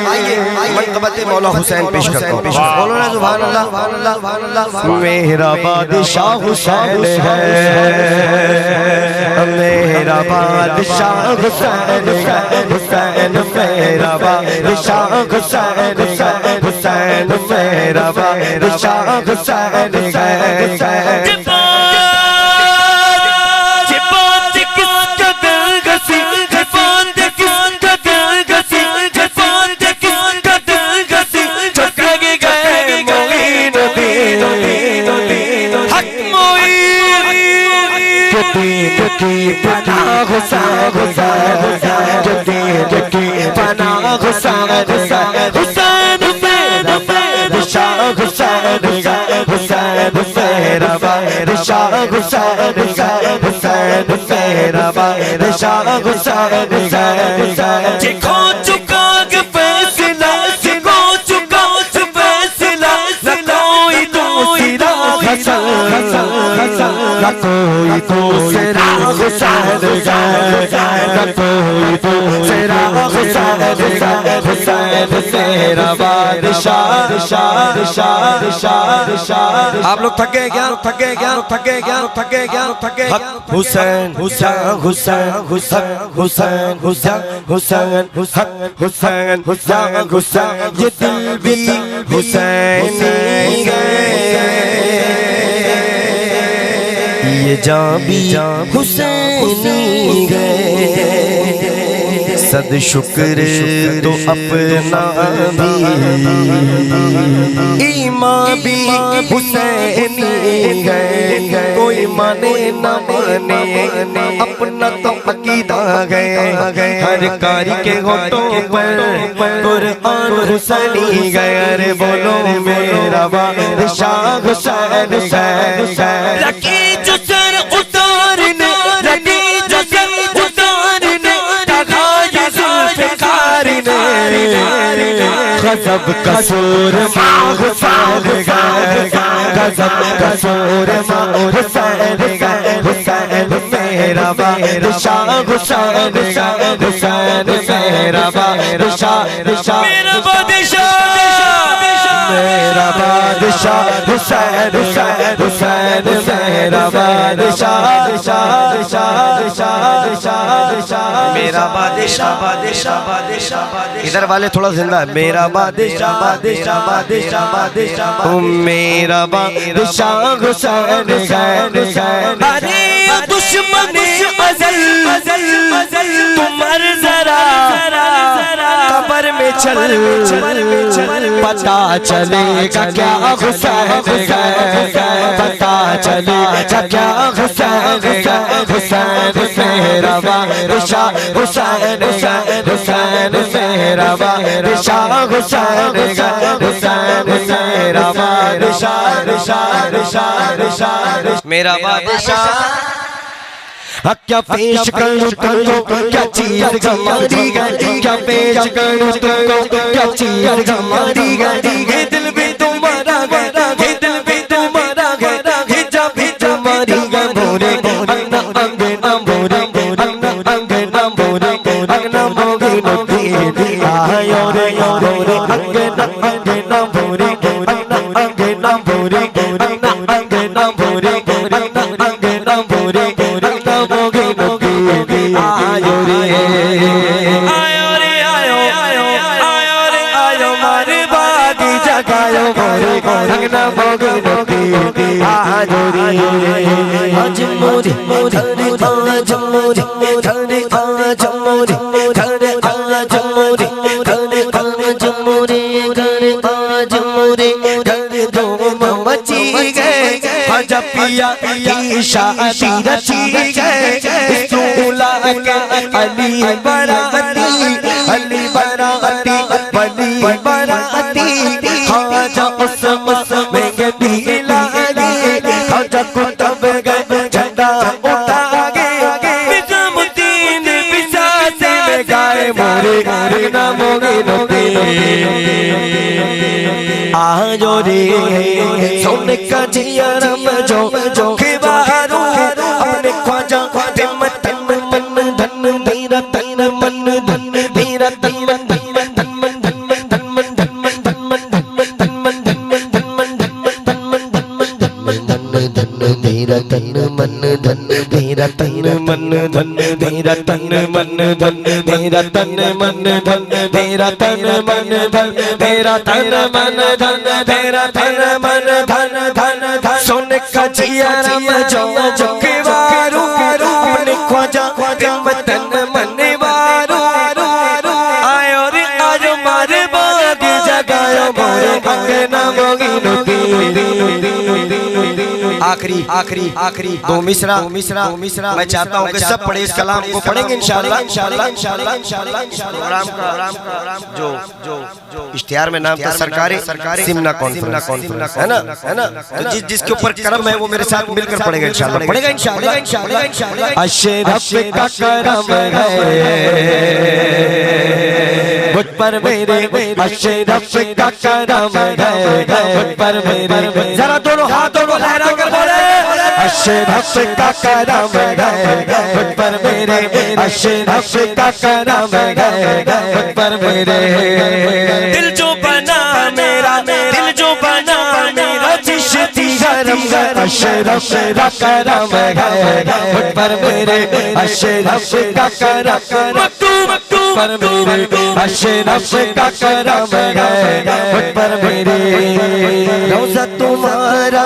मनक़बत मौला हुसैन पेश करता हूँ। बोलो ना सुभान अल्लाह, सुभान अल्लाह, सुभान अल्लाह। मेरा बादशाह हुसैन है, मेरा बादशाह हुसैन है, हुसैन मेरा बादशाह हुसैन है, हुसैन मेरा बादशाह हुसैन है। कोई तो सेरा हुसैन कोई तो सेरा हुसैन तेरा बादशाह। आप लोग थके क्या, थके क्या, थके क्या, थके क्या, थके हुसैन हुसैन हुसैन हुसैन हुसैन हुसैन हुसैन हुसैन हुसैन हुसैन ये दिल भी हुसैन ये जान भी हुसैनी गए। सद शुक्र तो अपना भी ईमान भी हुसैनी गए। कोई माने न माने अपना तो अकीदा गए। हर कारी के होठों पर कुरान हुसैनी गए। अरे बोलो मेरा बादशाह हुसैन है। गज़ब कसूर हुसैन गज़ब कसूर हुसैन हुसैन मेरा बादशाह हुसैन हुसैन मेरा बादशाह मेरा बादशाह मेरा बादशाह हुसैन हुसैन मेरा बादशाह मेरा बादशाह बादशाह बादशाह। इधर वाले थोड़ा जिंदा है। मेरा बादशाह बादशाह बादशाह बादशाह मेरा बादशाह हुसैन हुसैन। अरे दुश्मन अज़ल तुम मर जरा कब्र में चल पता चलेगा क्या हुसैन पता चलेगा क्या हुसैन हुसैन मेरा बादशाह हुसैन हुसैन मेरा बादशाह हुसैन हुसैन मेरा बादशाह मेरा बादशाह। क्या पेश करूं तुमको क्या चीज हमारी गई, क्या पेश करूं तुमको क्या चीज हमारी गई। ये दिल भी तुम्हारा गया, ये दिल भी तुम्हारा गया, ये जब भी तुम्हारी गई मोरे अंगना अंगना मोरे अंगना अंगना मोरे अंगना मोरे नदी आयो रे मोरे अंगना अंगना मोरे अंगना अंगना मोरे अंगना अंगना मोरे अंगना अंगना मोरे आयो रे आयो रे आयो आयो आयो रे आयो मारे बागी जगायो मोरे अंगना मोगे नदी आयो रे आज मोरे मोरे आज मोरे धरे आज मोरे धरे आज मोरे धरे आज मोरे धरे आज मोरे धरे धूम मची गए। आज पिया की शादी रची गए। अली बराती अली बराती अली बराती खाजा उस में गदी लाली खाजा कुतुब गए झंडा उठा गए निजामुद्दीन बिसासे में गाए मोरे ना मोगे नदी आजो रे सोने का जियारम जो जो खिबारू अपने ख्वाजा मेरा तन मन धन, मेरा तन मन धन, मेरा तन मन धन, मेरा तन मन धन, मेरा तन मन धन, मेरा तन मन धन, मेरा तन मन धन धन धन। सोने का जिया जो के वारू अपने ख्वाजा तन मन वारू आयो रे आज मारे बाद जगायो मोरे अंगना मोगिनो आखिरी आखिरी आखिरी दो मिसरा मैं चाहता हूँ कि सब पढ़े इस कलाम को पढ़ेंगे इंशाल्लाह इंशाल्लाह इंशाल्लाह इंशाल्लाह प्रोग्राम का जो इश्तिहार में नाम था सरकारी सिमना कॉन्फ्रेंस है ना तो जिसके ऊपर करम है वो मेरे साथ मिलकर पढ़ेगा इंशाल्लाह पढ़ेगा इंशाल्लाह इंशाल्लाह इंशाल्लाह। अशरफ का करम है मुझ पर मेरे, अशरफ का करम है मुझ पर मेरे, जरा दोनों हाथों को लहरा कर बोले अशरफ का करम है मुझ पर मेरे, अशरफ का करम है मुझ पर मेरे। दिल जो बना मेरा, दिल जो बना मेरा चिश्ती गरम अशरफ का करम है मुझ पर मेरे, अशरफ का करम पर मेरे, अशरफ का करम है मुझ पर मेरे। रोज़ा तुम्हारा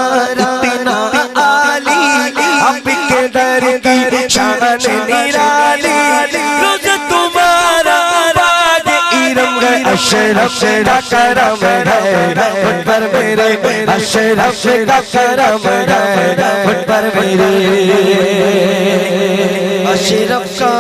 इतना आली, अब के दर की शान निराली, रोज़ा तुम्हारा राज इरम है, अशरफ का करम है मुझ पर मेरे, अशरफ का करम है मुझ पर मेरे। अशरफ का